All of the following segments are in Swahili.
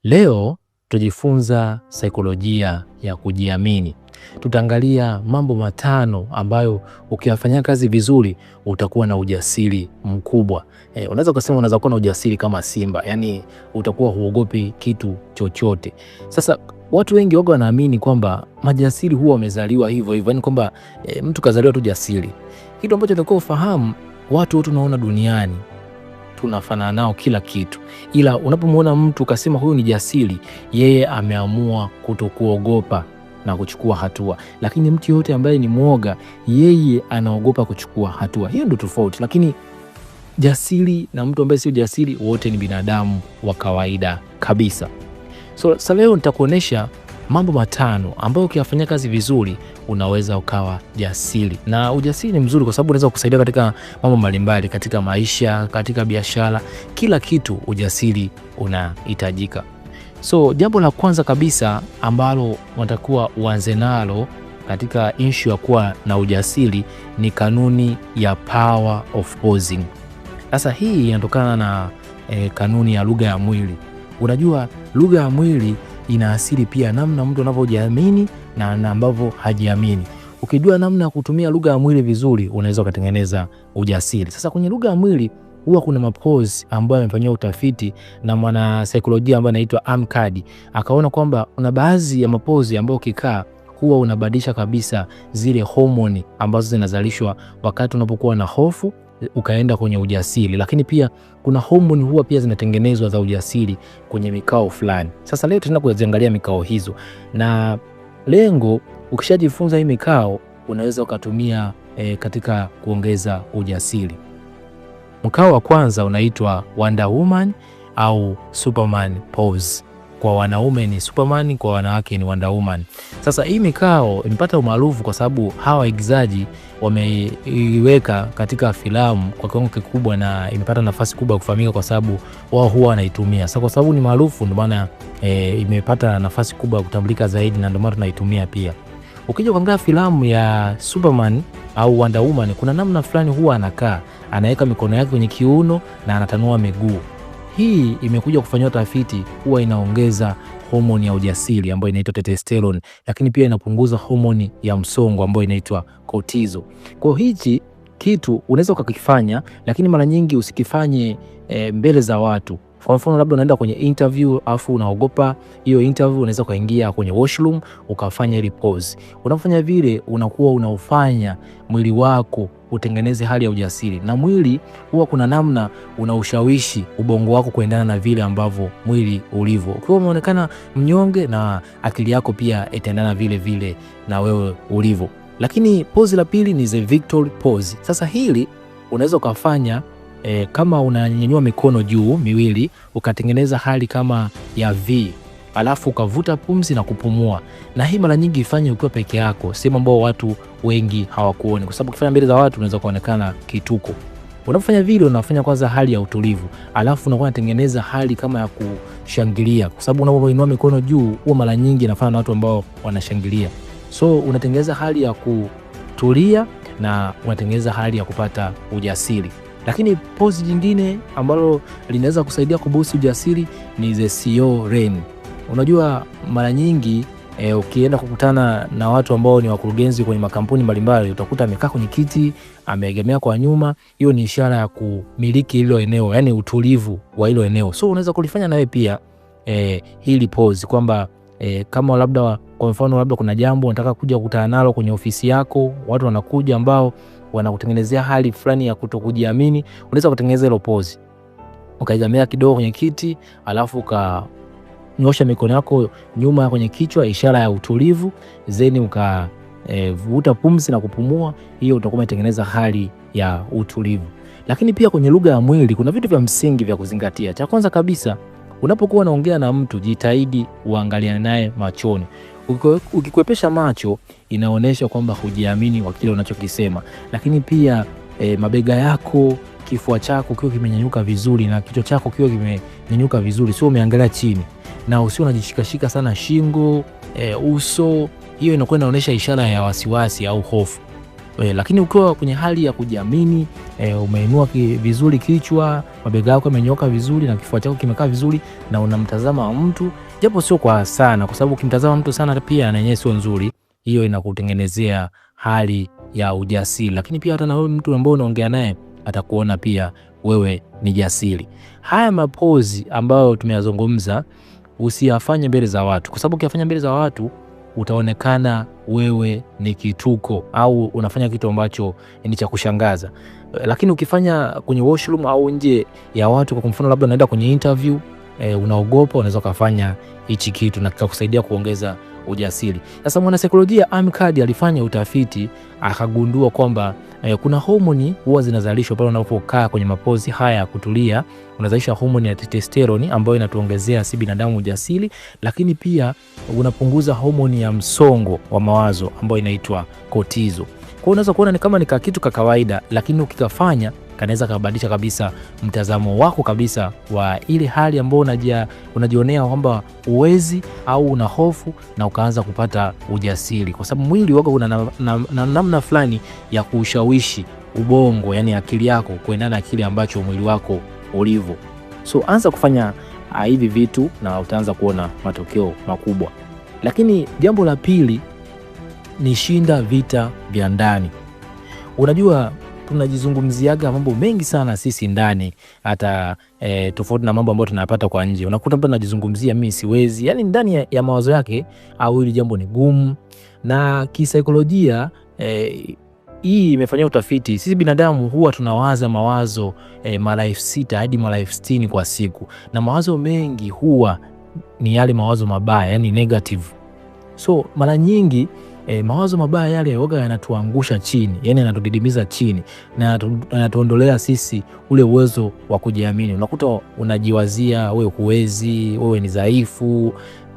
Leo tujifunza saikolojia ya kujiamini. Tutaangalia mambo matano ambayo ukiyafanyia kazi vizuri utakuwa na ujasiri mkubwa. Unaweza kusema unaweza kuwa na ujasiri kama simba, yani utakuwa huogopi kitu chochote. Sasa watu wengi waga wanaamini kwamba majasiri huwa wamezaliwa hivyo hivyo, yani kwamba mtu kazaliwa tu jasiri. Kitu ambacho tunatakiwa ufahamu, watu wote tunaona duniani tunafanana nao kila kitu, ila unapomwona mtu ukasema huyu ni jasiri, yeye ameamua kutokuogopa na kuchukua hatua. Lakini mtu yote ambaye ni mwoga, yeye anaogopa kuchukua hatua. Hiyo ndio tofauti. Lakini jasiri na mtu ambaye sio jasiri, wote ni binadamu wa kawaida kabisa. So leo nitakuonesha mambo matano ambayo ukiyafanyia kazi vizuri unaweza ukawa jasiri. Na ujasiri ni mzuri kwa sababu unaweza kusaidia katika mambo mbalimbali, katika maisha, katika biashara, kila kitu ujasiri unahitajika. So jambo la kwanza kabisa ambalo unatakiwa uanze nalo katika issue ya kuwa na ujasiri ni kanuni ya power of posing. Sasa hii inatokana na kanuni ya lugha ya mwili. Unajua lugha ya mwili inaasili pia namna mtu anavyojiamini na ambavyo hajiamini. Ukijua namna ya kutumia lugha ya mwili vizuri, unaweza kutengeneza ujasiri. Sasa kwenye lugha ya mwili huwa kuna mapose ambayo yamefanywa utafiti na mwana saikolojia ambaye anaitwa Amkadi. Akaona kwamba kuna baadhi ya mapose ambayo ukikaa huwa unabadilisha kabisa zile homoni ambazo zinazalishwa wakati unapokuwa na hofu ukaenda kwenye ujasiri. Lakini pia kuna homoni huwa pia zinatengenezwa za ujasiri kwenye mikao fulani. Sasa leo tunaenda kuziangalia mikao hizo, na lengo ukishajifunza hii mikao unaweza ukatumia katika kuongeza ujasiri. Mkao wa kwanza unaitwa Wonder Woman au Superman pose. Kwa wanaume ni Superman, kwa wanawake ni Wonder Woman. Sasa hii mikao imepata umaarufu kwa sababu hawa waigizaji wameiweka katika filamu kwa kiwango kikubwa na imepata nafasi kubwa ya kufahamika kwa sababu wao huwa wanaitumia. Sasa kwa sababu ni maarufu ndio maana imepata nafasi kubwa ya kutambulika zaidi na ndio maana tunaitumia pia. Ukija kuangalia filamu ya Superman au Wonder Woman, kuna namna fulani huwa anakaa, anaweka mikono yake kwenye kiuno na anatanua miguu. Hii imekuja kufanywa tafiti, huwa inaongeza homoni ya ujasiri ambayo inaitwa testosterone, lakini pia inapunguza homoni ya msongo ambayo inaitwa cortisol. Kwa hichi kitu unaweza ukakifanya, lakini mara nyingi usikifanye mbele za watu. Kwa mfano labda unaenda kwenye interview afu unaogopa hiyo interview, unaweza kaingia kwenye washroom ukafanya ile pose. Unafanya vile unakuwa unaufanya mwili wako utengeneze hali ya ujasiri, na mwili huwa kuna namna unaushawishi ubongo wako kuendana na vile ambavyo mwili ulivyo. Ukiwa umeonekana mnyonge, na akili yako pia itaendana vile vile na wewe ulivyo. Lakini pose la pili ni the victory pose. Sasa hili unaweza ukafanya kama unanyanyua mikono juu miwili ukatengeneza hali kama ya V, alafu ukavuta pumzi na kupumua. Na hii mara nyingi ifanye ukiwa peke yako, sehemu ambao watu wengi hawakuoni, kwa sababu ukifanya mbele za watu unaweza kuonekana kituko. Unapofanya vile unafanya kwanza hali ya utulivu, alafu unakuwa unatengeneza hali kama ya kushangilia, kwa sababu unapoinua mikono juu huwa mara nyingi inafanya na watu ambao wanashangilia. So unatengeneza hali ya kutulia na unatengeneza hali ya kupata ujasiri. Lakini pose jingine ambalo linaweza kusaidia kuboost ujasiri ni the CEO Rain. Unajua mara nyingi ukienda kukutana na watu ambao ni wakurugenzi kwenye makampuni mbalimbali, utakuta amekaa kwenye kiti, ameegemea kwa nyuma. Hiyo ni ishara ya kumiliki hilo eneo, yani utulivu wa hilo eneo. So unaweza kulifanya nawe pia hili pose, kwamba kama labda kwa mfano labda kuna jambo unataka kuja kukutana nalo kwenye ofisi yako, watu wanakuja ambao wanakutengenezea hali fulani ya kutokujiamini, unaweza kutengeneza hilo pose. Ukaigamea kidogo kwenye kiti, alafu ukanyosha mikono yako nyuma kwenye kichwa, ishara ya utulivu, zeni ukavuta pumzi na kupumua. Hiyo utakuwa umetengeneza hali ya utulivu. Lakini pia kwenye lugha ya mwili kuna vitu vya msingi vya kuzingatia. Cha kwanza kabisa, unapokuwa unaongea na mtu, jitahidi uangaliane naye machoni. Ukikwepesha macho inaonyesha kwamba hujiamini kwa kile unachokisema. Lakini pia mabega yako, kifua chako kiwe kimenyanyuka vizuri na kichwa chako kiwe kimenyanyuka vizuri, sio umeangalia chini, na usio unajishikashika sana shingo, uso. Hiyo inakuwa inaonyesha ishara ya wasiwasi au hofu. Lakini ukiwa kwenye hali ya kujiamini, umeinua vizuri kichwa, mabega yako yamenyoka vizuri na kifua chako kimekaa vizuri na unamtazama mtu, japo sio kwa sana, kwa sababu ukimtazama mtu sana pia na yeye sio nzuri, hiyo inakutengenezea hali ya ujasiri. Lakini pia hata na wewe mtu ambaye unaongea naye atakuona pia wewe ni jasiri. Haya mapozi ambayo tumeyazungumza usiyafanye mbele za watu, kwa sababu ukiyafanya mbele za watu utaonekana wewe ni kituko au unafanya kitu ambacho ni cha kushangaza. Lakini ukifanya kwenye washroom au nje ya watu, kwa mfano labda unaenda kwenye interview, unaogopa, unaweza kufanya hichi kitu na kikakusaidia kuongeza ujasiri. Sasa mwanasaikolojia Amy Cuddy alifanya utafiti akagundua kwamba kuna homoni huwa zinazalishwa pale unapokaa kwenye mapozi haya ya kutulia. Unazalisha homoni ya testosterone ambayo inatuongezea si binadamu ujasiri, lakini pia unapunguza homoni ya msongo wa mawazo ambayo inaitwa cortisol. Kwa unaweza kuona ni kama ni kitu ka kawaida, lakini ukikafanya kanaweza kubadilisha kabisa mtazamo wako kabisa wa ile hali ambayo unajionea kwamba uwezi au una hofu, na ukaanza kupata ujasiri, kwa sababu mwili wako una namna fulani ya kushawishi ubongo, yani akili yako kuendana na kile ambacho mwili wako ulivyo. So anza kufanya hivi vitu na utaanza kuona matokeo makubwa. Lakini jambo la pili ni shinda vita vya ndani. Unajua tunajizungumziaga mambo mengi sana sisi ndani, hata tofauti na mambo ambayo tunayapata kwa nje. Unakuta mtu anajizungumzia mimi siwezi, yani ndani ya mawazo yake, au hili jambo ni gumu. Na kisaikolojia hii imefanyia utafiti, sisi binadamu huwa tunawaza mawazo mara 6 hadi mara 60 kwa siku, na mawazo mengi huwa ni yale mawazo mabaya, yani negative. So mara nyingi mawazo mabaya yale yoga yanatuangusha chini, yani yanatudidimiza chini na yanatuondolea sisi ule uwezo wa kujiamini. Unakuta unajiwazia wewe huwezi, wewe ni dhaifu,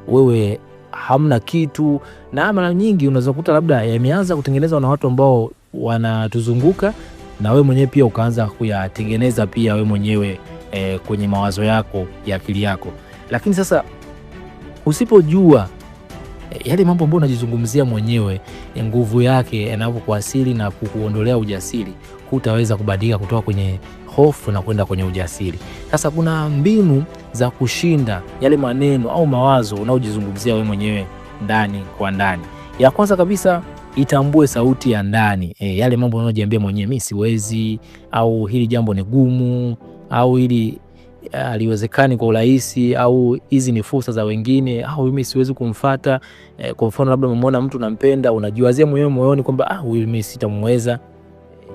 wewe hamna kitu. Na mara nyingi unaweza kukuta labda yameanza kutengenezwa na watu ambao wanatuzunguka, na wewe mwenyewe pia ukaanza kuyatengeneza pia wewe mwenyewe kwenye mawazo yako ya akili yako. Lakini sasa usipojua yale mambo ambayo unajizungumzia mwenyewe, nguvu yake yanapokuasili na kukuondolea ujasiri, hutaweza kubadilika kutoka kwenye hofu na kwenda kwenye ujasiri. Sasa kuna mbinu za kushinda yale maneno au mawazo unaojizungumzia wewe mwenyewe ndani kwa ndani. Ya kwanza kabisa, itambue sauti ya ndani. Yale mambo unayojiambia mwenyewe, mimi siwezi, au hili jambo ni gumu, au hili haliwezekani kwa urahisi, au hizi ni fursa za wengine, au mimi siwezi kumfuata. Kwa mfano labda umeona mtu unampenda, unajiwazia mwenyewe moyoni kwamba huyu mimi sitamweza.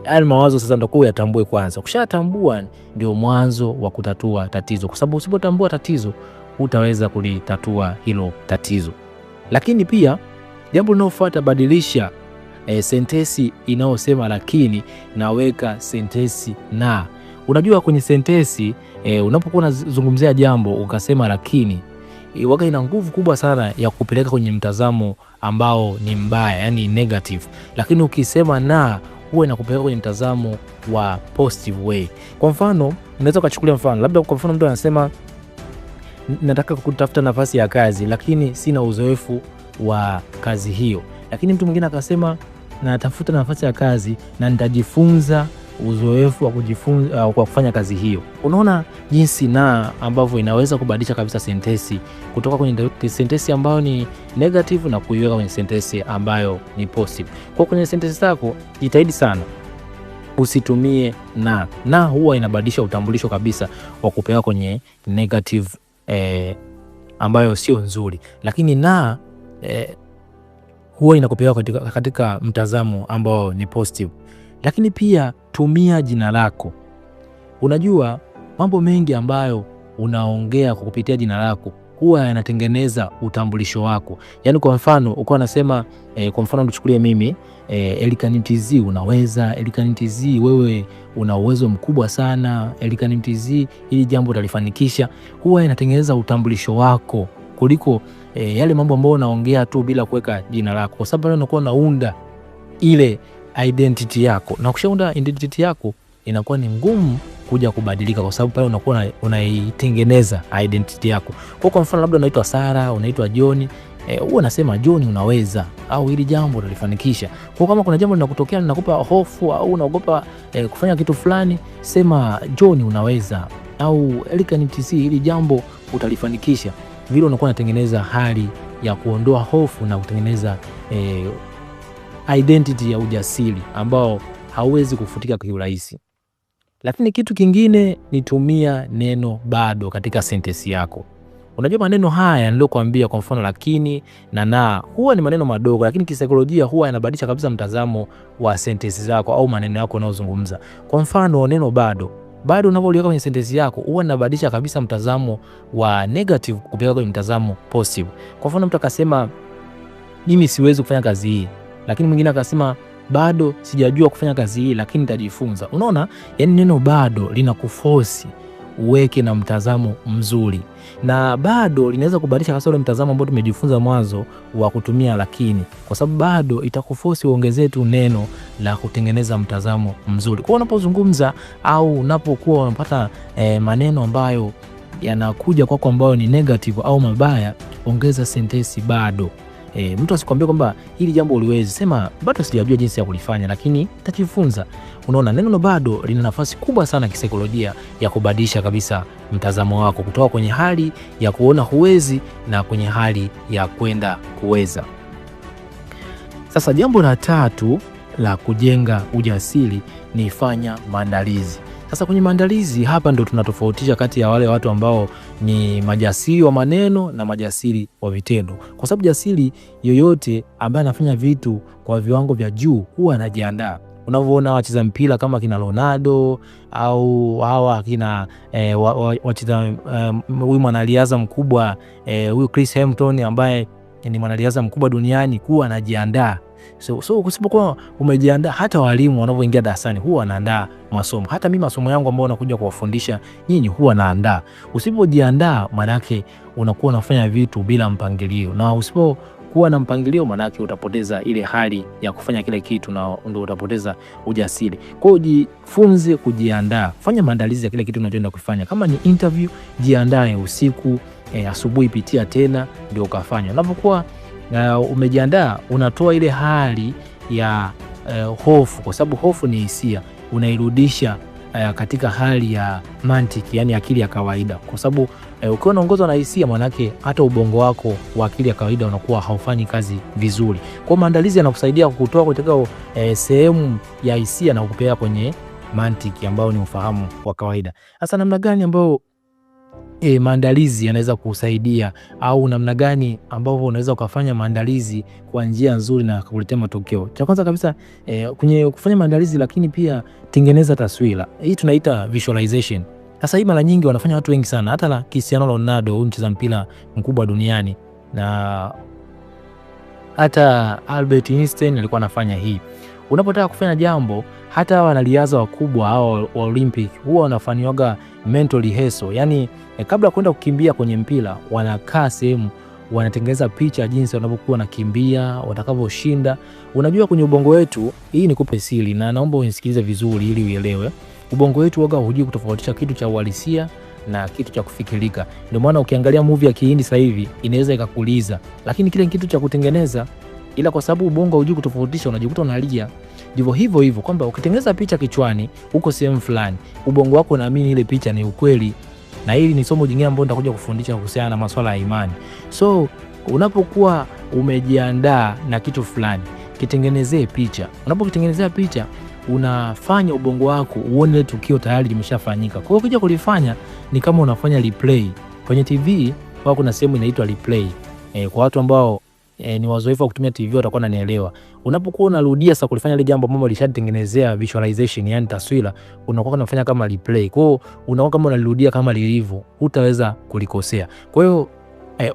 Haya mawazo sasa ndio uyatambue kwanza. Ukishatambua ndio mwanzo wa kutatua tatizo, kwa sababu usipotambua tatizo hutaweza kulitatua hilo tatizo. Lakini pia jambo linalofuata, badilisha sentensi inayosema lakini, naweka sentensi na. Unajua kwenye sentensi unapokuwa unazungumzia jambo ukasema lakini, waga ina nguvu kubwa sana ya kupeleka kwenye mtazamo ambao ni mbaya, yani negative. Lakini ukisema na, huwa inakupeleka kwenye mtazamo wa positive way. Kwa mfano, unaweza kuchukulia mfano, labda kwa mfano mtu anasema nataka kutafuta nafasi ya kazi lakini sina uzoefu wa kazi hiyo. Lakini mtu mwingine akasema natafuta nafasi ya kazi na nitajifunza uzoefu wa kujifunza kwa kufanya kazi hiyo. Unaona jinsi na ambavyo inaweza kubadilisha kabisa sentensi kutoka kwenye sentensi ambayo ni negative na kuiweka kwenye sentensi ambayo ni positive. Kwa kwenye sentensi zako jitahidi sana usitumie na huwa inabadilisha utambulisho kabisa wa kupeleka kwenye negative ambayo sio nzuri. Lakini na huwa inakupeleka katika mtazamo ambao ni positive. Lakini pia tumia jina lako. Unajua mambo mengi ambayo unaongea kwa kupitia jina lako huwa yanatengeneza utambulisho wako. Yani kwa mfano uko unasema kwa mfano tuchukulie mimi Elikhan Mtz, unaweza. Elikhan Mtz, wewe una uwezo mkubwa sana. Elikhan Mtz, hili jambo utalifanikisha. Huwa inatengeneza utambulisho wako kuliko yale mambo ambayo unaongea tu bila kuweka jina lako, kwa sababu unakuwa unaunda ile identity yako, na ukishaunda identity yako inakuwa ni ngumu kuja kubadilika, kwa sababu pale unakuwa unaitengeneza identity yako. Kwa mfano labda unaitwa Sara, unaitwa John, huwa nasema John unaweza, au hili jambo utalifanikisha. Kwa kama kuna jambo linakutokea linakupa hofu au unaogopa kufanya kitu fulani, sema John unaweza, au Elikhan TC hili jambo utalifanikisha. Vile unakuwa unatengeneza hali ya kuondoa hofu na kutengeneza identity ya ujasiri ambao hauwezi kufutika kwa urahisi. Lakini kitu kingine ni tumia neno bado katika sentensi yako. Unajua maneno haya niliyokuambia, kwa mfano lakini na huwa ni maneno madogo, lakini kisaikolojia huwa yanabadilisha kabisa mtazamo wa sentensi zako au maneno yako unayozungumza. Kwa mfano neno bado unapoliweka kwenye sentensi yako huwa inabadilisha kabisa mtazamo wa negative kupeleka kwenye mtazamo positive. Kwa mfano mtu akasema mimi siwezi kufanya kazi hii, lakini mwingine akasema bado sijajua kufanya kazi hii lakini nitajifunza. Unaona, yani neno bado linakuforce uweke na mtazamo mzuri, na bado linaweza kubadilisha hasa ule mtazamo ambao tumejifunza mwanzo wa kutumia lakini, kwa sababu bado itakuforce uongezee tu neno la kutengeneza mtazamo mzuri. Kwa unapozungumza au unapokuwa unapata maneno ambayo yanakuja kwako ambayo ni negative au mabaya, ongeza sentensi bado. Mtu asikwambie kwamba hili jambo uliwezi, sema bado sijajua jinsi ya kulifanya lakini nitajifunza. Unaona, neno bado lina nafasi kubwa sana kisaikolojia ya kubadilisha kabisa mtazamo wako kutoka kwenye hali ya kuona huwezi na kwenye hali ya kwenda kuweza. Sasa jambo la tatu la kujenga ujasiri ni fanya maandalizi. Sasa kwenye maandalizi hapa ndo tunatofautisha kati ya wale watu ambao ni majasiri wa maneno na majasiri wa vitendo. Kwa sababu jasiri yoyote ambaye anafanya vitu kwa viwango vya juu huwa anajiandaa. Unavyoona wacheza mpira kama kina Ronaldo au hawa kina wacheza huyu mwanariadha mkubwa huyu Chris Hamilton ambaye ni mwanariadha mkubwa duniani, huwa anajiandaa. So usipokuwa umejiandaa, hata walimu wanapoingia darasani huwa wanaandaa masomo. Hata mimi masomo yangu ambao nakuja kuwafundisha nyinyi huwa naandaa. Usipojiandaa maana yake unakuwa unafanya vitu bila mpangilio, na usipokuwa na mpangilio maana yake utapoteza ile hali ya kufanya kile kitu na ndio utapoteza ujasiri. Kwa hiyo jifunze kujiandaa, fanya maandalizi ya kile kitu unachoenda kufanya. Kama ni interview, jiandae usiku, asubuhi pitia tena ndio ukafanya. Unapokuwa umejiandaa, unatoa ile hali ya hofu, kwa sababu hofu ni hisia, unairudisha katika hali ya mantiki, yani akili ya kawaida. Kwa sababu ukiwa unaongozwa na hisia, manake hata ubongo wako wa akili ya kawaida unakuwa haufanyi kazi vizuri. Kwa maandalizi yanakusaidia kukutoa katika sehemu ya hisia na kukupeleka kwenye mantiki ambao ni ufahamu wa kawaida. Sasa namna gani ambao maandalizi yanaweza kusaidia, au namna gani ambavyo unaweza ukafanya maandalizi kwa njia nzuri na kukuletea matokeo? Cha kwanza kabisa kwenye kufanya maandalizi, lakini pia tengeneza taswira. Hii tunaita visualization. Sasa hii mara nyingi wanafanya watu wengi sana, hata Cristiano Ronaldo, huyu mcheza mpira mkubwa duniani, na hata Albert Einstein alikuwa anafanya hii. Unapotaka kufanya jambo, hata wanariadha wakubwa au wa Olympic huwa wanafanywaga mental rehearsal. Yani kabla kwenda kukimbia kwenye mpira, wanakaa sehemu, wanatengeneza picha jinsi wanavyokuwa wanakimbia, watakavyoshinda. Unajua kwenye ubongo wetu, hii nikupe siri na naomba unisikilize vizuri ili uelewe. Ubongo wetu waga hujui kutofautisha kitu cha uhalisia na kitu cha kufikirika. Ndio maana ukiangalia movie ya Kihindi sasa hivi inaweza ikakuliza, lakini kile kitu cha kutengeneza, ila kwa sababu ubongo hujui kutofautisha unajikuta unalia. Ndivyo hivyo kwamba ukitengeneza picha kichwani uko sehemu fulani, ubongo wako unaamini ile picha ni ukweli. Na hili ni somo jingine ambalo nitakuja kufundisha kuhusiana na masuala ya imani. So unapokuwa umejiandaa na kitu fulani, kitengenezee picha. Unapokitengenezea picha, unafanya ubongo wako uone ile tukio tayari limeshafanyika. Kwa hiyo ukija kulifanya ni kama unafanya replay. Kwenye TV wao kuna sehemu inaitwa replay. Kwa watu ambao ni wazoefu wa kutumia TV watakuwa wananielewa. Unapokuwa unarudia sasa kulifanya ile jambo ambalo lishatengenezea visualization, yani taswira, unakuwa unafanya kama replay. Kwa hiyo unakuwa kama unalirudia kama lilivyo, hutaweza kulikosea. Kwa hiyo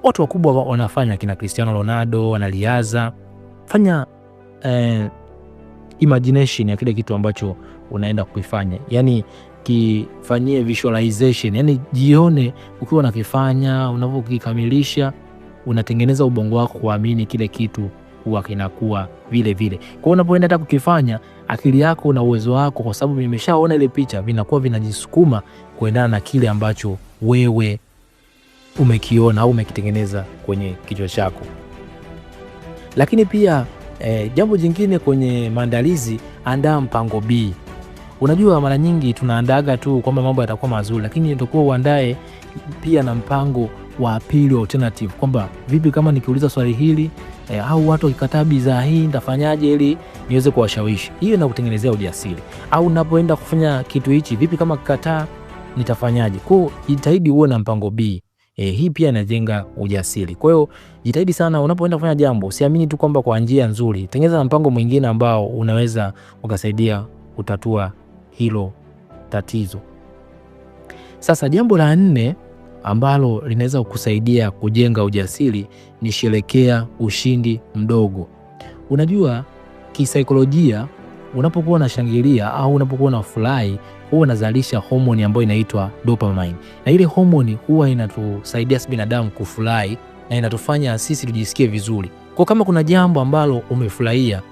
watu wakubwa wanafanya, kina Cristiano Ronaldo, wanaliaza. Fanya imagination ya kile kitu ambacho unaenda kukifanya. Yani kifanyie visualization, yani jione ukiwa unakifanya, unavyokikamilisha, unatengeneza ubongo wako kuamini kile kitu huwa kinakuwa vile vile. Kwa hiyo unapoenda hata kukifanya, akili yako na uwezo wako, kwa sababu nimeshaona ile picha, vinakuwa vinajisukuma kuendana na kile ambacho wewe umekiona au umekitengeneza kwenye kichwa chako. Lakini pia jambo jingine kwenye maandalizi, andaa mpango B. Unajua mara nyingi tunaandaga tu kwamba mambo yatakuwa mazuri, lakini ndio uandae pia na mpango wa pili wa alternative, kwamba vipi kama nikiuliza swali hili au watu wakikataa bidhaa hii nitafanyaje ili niweze kuwashawishi. Hiyo inakutengenezea ujasiri. Au unapoenda kufanya kitu hichi, vipi kama kikataa nitafanyaje? Kwa hiyo jitahidi uwe na mpango B. Hii pia inajenga ujasiri. Kwa hiyo jitahidi sana unapoenda kufanya jambo, usiamini tu kwamba kwa njia nzuri. Tengeneza mpango mwingine ambao unaweza ukasaidia kutatua hilo tatizo. Sasa jambo la 4 ambalo linaweza kukusaidia kujenga ujasiri ni sherekea ushindi mdogo. Unajua kisaikolojia, unapokuwa unashangilia au unapokuwa unafurahi, huwa unazalisha homoni ambayo inaitwa dopamine. Na ile homoni huwa inatusaidia sisi binadamu kufurahi na inatufanya sisi tujisikie vizuri. Kwa kama kuna jambo ambalo umefurahia,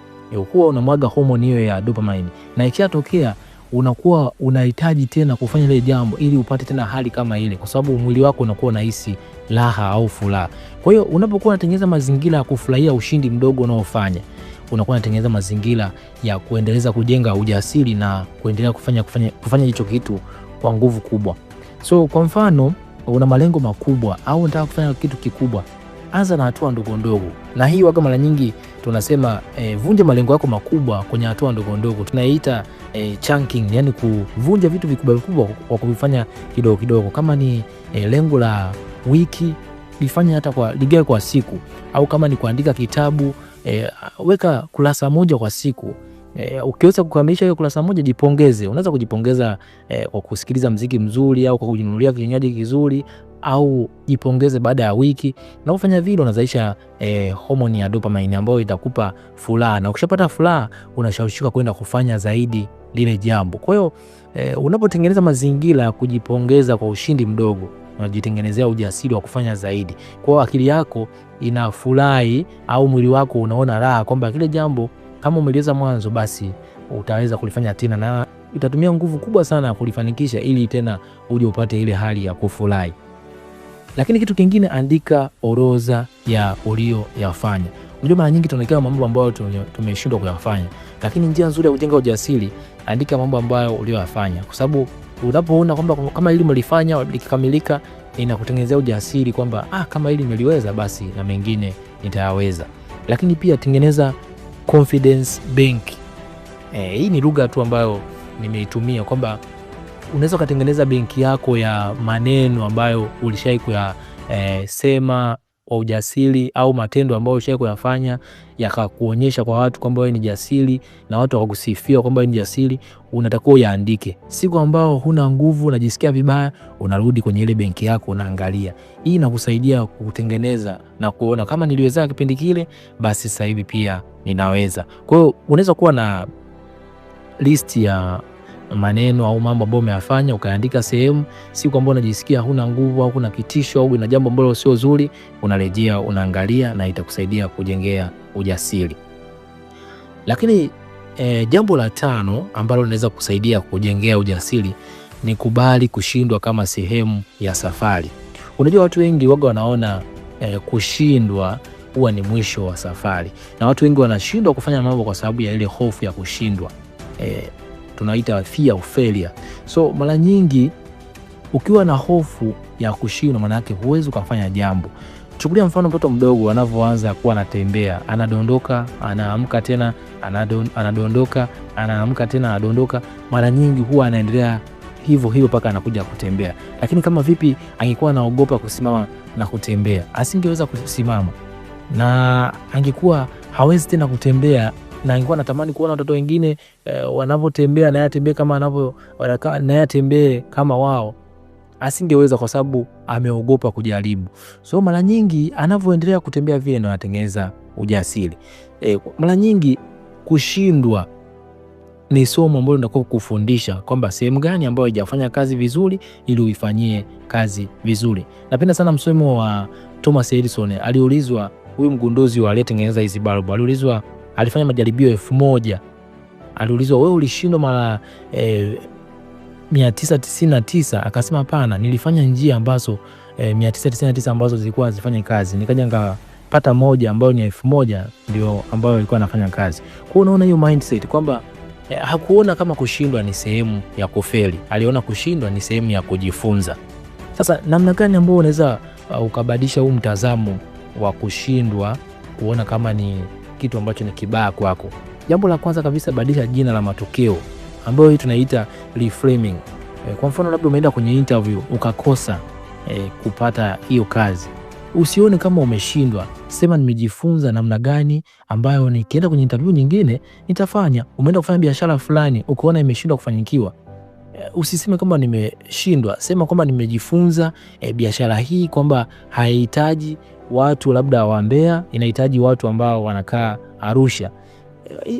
huwa unamwaga homoni hiyo ya dopamine. Na ikishatokea unakuwa unahitaji tena kufanya ile jambo ili upate tena hali kama ile, kwa sababu mwili wako unakuwa unahisi raha au furaha. Kwa hiyo unapokuwa unatengeneza mazingira ya kufurahia ushindi mdogo unaofanya, unakuwa unatengeneza mazingira ya kuendeleza kujenga ujasiri na kuendelea kufanya hicho kitu kwa nguvu kubwa. So kwa mfano, una malengo makubwa au unataka kufanya kitu kikubwa, anza na hatua ndogo ndogo. Na hii waga mara nyingi tunasema vunja malengo yako makubwa kwenye hatua ndogo ndogo. Tunaiita chunking, yani kuvunja vitu vikubwa vikubwa kwa kuvifanya kidogo kidogo. Kama ni lengo la wiki, lifanye hata ligawe kwa siku. Au kama ni kuandika kitabu, weka kurasa moja kwa siku. Ukiweza kukamilisha hiyo kurasa moja, jipongeze. Unaweza kujipongeza kwa kusikiliza muziki mzuri au kwa kujinunulia kinywaji kizuri, au jipongeze baada ya wiki. Na kufanya vile unazalisha homoni ya dopamine ambayo itakupa furaha, na ukishapata furaha unashawishika kwenda kufanya zaidi lile jambo. Kwa hiyo unapotengeneza mazingira ya kujipongeza kwa ushindi mdogo, unajitengenezea ujasiri wa kufanya zaidi. Kwa hiyo akili yako inafurahi au mwili wako unaona raha kwamba kile jambo kama umeliweza mwanzo, basi utaweza kulifanya tena, na itatumia nguvu kubwa sana kulifanikisha ili tena uje upate ile hali ya kufurahi. Lakini kitu kingine, andika orodha ya ulioyafanya. Unajua mara nyingi tunaandika mambo ambayo tumeshindwa kuyafanya, lakini njia nzuri ya kujenga ujasiri, andika mambo ambayo ulioyafanya, kwa sababu unapoona kwamba kama hili mlifanya likikamilika, inakutengenezea ujasiri kwamba kama hili nimeliweza, basi na mengine nitayaweza. Lakini pia tengeneza confidence bank. Hii ni lugha tu ambayo nimeitumia kwamba unaweza kutengeneza benki yako ya maneno ambayo ulishai kuyasema kwa ujasiri, au matendo ambayo ulishai kuyafanya yakakuonyesha kwa watu kwamba wewe ni jasiri, na watu wakakusifia kwamba wewe ni jasiri. Unatakiwa uyaandike. Siku ambao huna nguvu, unajisikia vibaya, unarudi kwenye ile benki yako unaangalia. Hii inakusaidia kutengeneza na kuona kama niliweza kipindi kile, basi sasa hivi pia ninaweza. Kwa hiyo unaweza kuwa na list ya maneno au mambo ambayo umeyafanya ukaandika sehemu. Siku ambayo unajisikia huna nguvu au kuna kitisho au una jambo ambalo sio zuri, unarejea unaangalia, na itakusaidia kujengea ujasiri. Lakini jambo la 5 ambalo linaweza kusaidia kujengea ujasiri ni kubali kushindwa kama sehemu ya safari. Unajua watu wengi waga wanaona kushindwa huwa ni mwisho wa safari, na watu wengi wanashindwa kufanya mambo kwa sababu ya ile hofu ya kushindwa. Tunaita fear of failure. So mara nyingi ukiwa na hofu ya kushindwa, maana yake huwezi kufanya jambo. Chukulia mfano mtoto mdogo anavyoanza kuwa anatembea, anadondoka, anaamka tena, anadondoka, anaamka tena, anadondoka. Mara nyingi huwa anaendelea hivyo hivyo mpaka anakuja kutembea. Lakini kama vipi angekuwa anaogopa kusimama na kutembea, asingeweza kusimama, na angekuwa hawezi tena kutembea, na angekuwa anatamani kuona watoto wengine wanapotembea na yatembee kama wao, asingeweza kwa sababu ameogopa kujaribu. So mara nyingi anavyoendelea kutembea vile ndo anatengeneza ujasiri. Mara nyingi kushindwa ni somo ambalo linataka kukufundisha kwamba sehemu gani ambayo haijafanya kazi vizuri ili uifanyie kazi vizuri. Napenda sana msomo wa Thomas Edison. Aliulizwa, huyu mgunduzi aliyetengeneza hizi balbu, aliulizwa, alifanya majaribio 1000. Aliulizwa, wewe ulishindwa mara 999? Akasema hapana, nilifanya njia ambazo 999 ambazo zilikuwa zifanye kazi, nikaja pata moja ambayo ni 1000 ndio ambayo alikuwa anafanya kazi. Kwa unaona hiyo mindset kwamba hakuona kama kushindwa ni sehemu ya kufeli, aliona kushindwa ni sehemu ya kujifunza. Sasa namna gani ambayo unaweza ukabadilisha huu mtazamo wa kushindwa kuona kama ni kitu ambacho ni kibaya kwako? Jambo la kwanza kabisa, badilisha jina la matokeo, ambayo hii tunaita reframing. Kwa mfano labda umeenda kwenye interview ukakosa kupata hiyo kazi, usione kama umeshindwa, sema nimejifunza namna gani ambayo nikienda kwenye interview nyingine nitafanya. Umeenda kufanya biashara fulani ukaona imeshindwa kufanikiwa, usiseme kama nimeshindwa, sema kwamba nimejifunza biashara hii kwamba haihitaji watu labda wa Mbeya, inahitaji watu ambao wanakaa Arusha.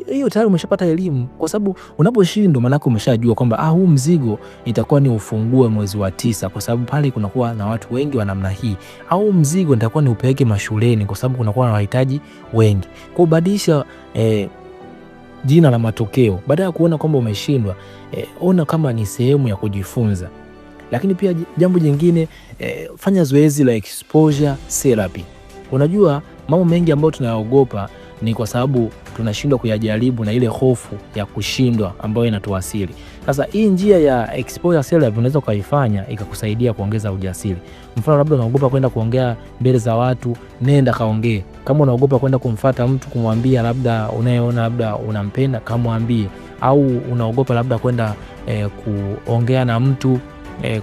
Hiyo tayari umeshapata elimu, kwa sababu unaposhindwa maana yake umeshajua kwamba huu mzigo itakuwa ni ufungue mwezi wa 9 kwa sababu pale kunakuwa na watu wengi wa namna hii, au mzigo nitakuwa ni upeleke mashuleni kwa sababu kunakuwa na wahitaji wengi. Kwa badilisha jina la matokeo, baada ya kuona kwamba umeshindwa, ona kama ni sehemu ya kujifunza. Lakini pia jambo jingine, fanya zoezi la exposure therapy. Unajua mambo mengi ambayo tunayaogopa ni kwa sababu tunashindwa kuyajaribu na ile hofu ya kushindwa ambayo inatuasili. Sasa hii njia ya exposure therapy unaweza kuifanya ikakusaidia kuongeza ujasiri. Mfano labda unaogopa kwenda kuongea mbele za watu, nenda kaongee. Kama unaogopa kwenda kumfuata mtu kumwambia labda unayeona labda unampenda, kamwambie. Au unaogopa labda kwenda kuongea na mtu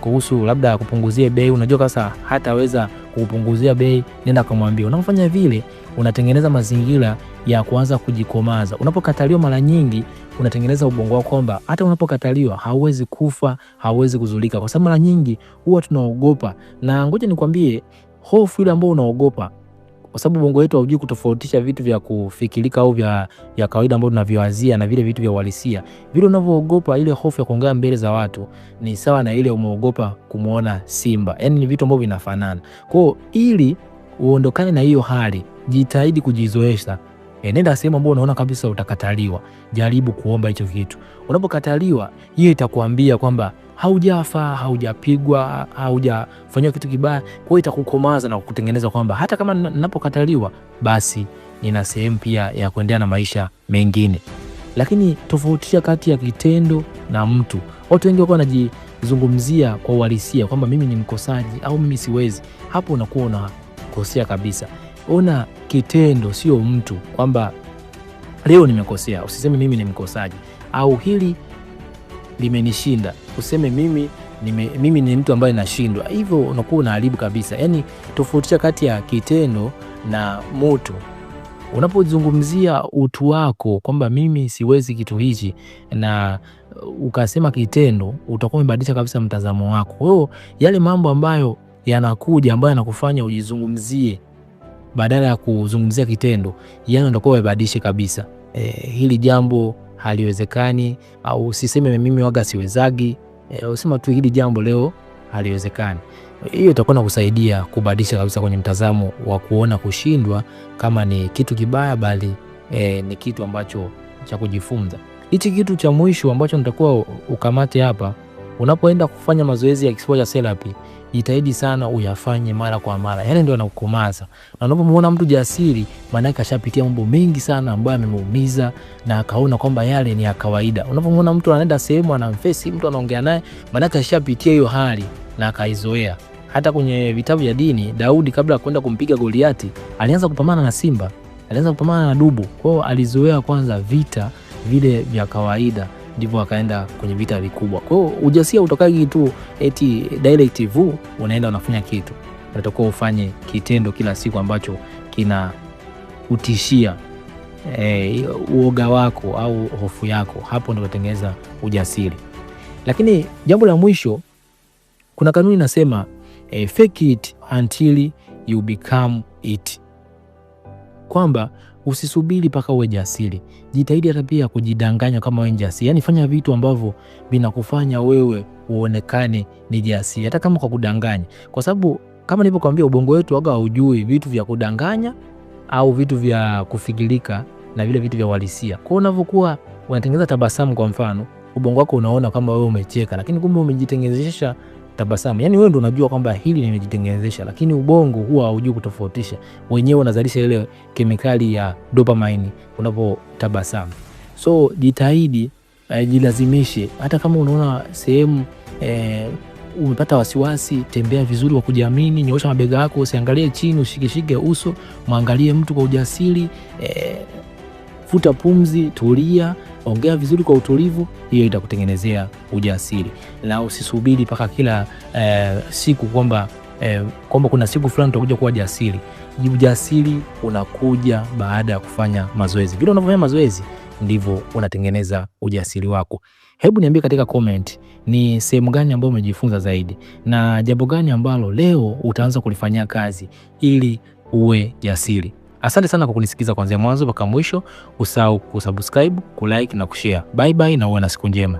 kuhusu labda kupunguzie bei, unajua sasa hataweza kupunguzia bei, nenda kumwambia. Unafanya vile unatengeneza mazingira ya kuanza kujikomaza. Unapokataliwa mara nyingi unatengeneza ubongo wako kwamba hata unapokataliwa hauwezi kufa, hauwezi kuzulika, kwa sababu mara nyingi huwa tunaogopa. Na ngoja nikwambie, hofu ile ambayo unaogopa, kwa sababu ubongo wetu haujui kutofautisha vitu vya kufikirika au vya kawaida ambavyo tunaviwazia na vile vitu vya uhalisia. Vile unavyoogopa ile hofu ya kuongea mbele za watu ni sawa na ile umeogopa kumuona simba. Yaani ni vitu ambavyo vinafanana. Kwa hiyo ili uondokane na hiyo hali, jitahidi kujizoesha. Nenda sehemu ambayo unaona kabisa utakataliwa, jaribu kuomba hicho kitu. Unapokataliwa, hiyo itakuambia kwamba haujafa, haujapigwa, haujafanywa kitu kibaya. Kwa hiyo itakukomaza na kukutengeneza kwamba hata kama ninapokataliwa basi nina sehemu pia ya kuendelea na maisha mengine. Lakini tofautisha kati ya kitendo na mtu. Watu wengi wako wanajizungumzia kwa uhalisia kwamba mimi ni mkosaji au mimi siwezi. Hapo unakuwa unakosea kabisa. Ona kitendo, sio mtu, kwamba leo nimekosea. Usiseme mimi ni mkosaji, au hili limenishinda. Useme mimi ni mtu ambaye nashindwa. Hivyo unakuwa unaharibu kabisa. Yaani tofautisha kati ya kitendo na mtu. Unapozungumzia utu wako kwamba mimi siwezi kitu hichi na ukasema kitendo, utakuwa umebadilisha kabisa mtazamo wako. Kwa hiyo yale mambo ambayo yanakuja ambayo yanakufanya ujizungumzie badala ya kuzungumzia kitendo, yani ndio umebadilisha kabisa. Hili jambo haliwezekani, au usiseme mimi waga siwezagi, usema tu hili jambo leo haliwezekani. Hiyo itakuwa kusaidia kubadilisha kabisa kwenye mtazamo wa kuona kushindwa kama ni kitu kibaya, bali ni kitu ambacho cha kujifunza. Hichi kitu cha mwisho ambacho nitakuwa ukamate hapa, unapoenda kufanya mazoezi ya exposure therapy, jitahidi sana uyafanye mara kwa mara. Yale ndio yanakukomaza. Na unapomwona mtu jasiri, maana yake kashapitia mambo mengi sana ambayo yamemuumiza na akaona kwamba yale ni ya kawaida. Unapomwona mtu anaenda sehemu anamfesi mtu anaongea naye, maana yake kashapitia hiyo hali na akaizoea. Hata kwenye vitabu vya dini, Daudi kabla ya kwenda kumpiga Goliati, alianza kupambana na simba, alianza kupambana na dubu. Kwa hiyo alizoea kwanza vita vile vya kawaida, ndivyo akaenda kwenye vita vikubwa. Kwa hiyo ujasiri utokagi tu eti directive unaenda unafanya kitu. Unatakiwa ufanye kitendo kila siku ambacho kina utishia uoga wako au hofu yako. Hapo ndio unatengeneza ujasiri. Lakini jambo la mwisho, kuna kanuni inasema fake it until you become it. Kwamba usisubiri paka uwe jasiri. Jitahidi hata pia kujidanganya kama wewe jasiri. Yaani fanya vitu ambavyo vinakufanya wewe uonekane ni jasiri, hata kama kwa kudanganya. Kwa sababu kama nilivyokuambia, ubongo wetu waga haujui vitu vya kudanganya au vitu vya kufikirika na vile vitu vya uhalisia. Kwa unavyokuwa unatengeneza tabasamu kwa mfano, ubongo wako unaona kama wewe umecheka, lakini kumbe umejitengenezesha tabasamu. Yani wewe ndio unajua kwamba hili nimejitengenezesha, lakini ubongo huwa haujui kutofautisha. Wenyewe unazalisha ile kemikali ya dopamine unapotabasamu. So jitahidi, jilazimishe. Hata kama unaona sehemu umepata wasiwasi, tembea vizuri kwa kujiamini, nyoosha mabega yako, usiangalie chini, ushikishike uso, muangalie mtu kwa ujasiri, futa pumzi, tulia, ongea vizuri kwa utulivu. Hiyo itakutengenezea ujasiri. Na usisubiri paka kila siku kwamba kuna siku fulani utakuja kuwa jasiri. Ujasiri unakuja baada ya kufanya mazoezi. Vile unavyofanya mazoezi ndivyo unatengeneza ujasiri wako. Hebu niambie katika comment ni sehemu gani ambayo umejifunza zaidi, na jambo gani ambalo leo utaanza kulifanyia kazi ili uwe jasiri. Asante sana kwa kunisikiza kuanzia mwanzo mpaka mwisho. Usahau kusubscribe, kulike na kushare. Bye bye na uwe na siku njema.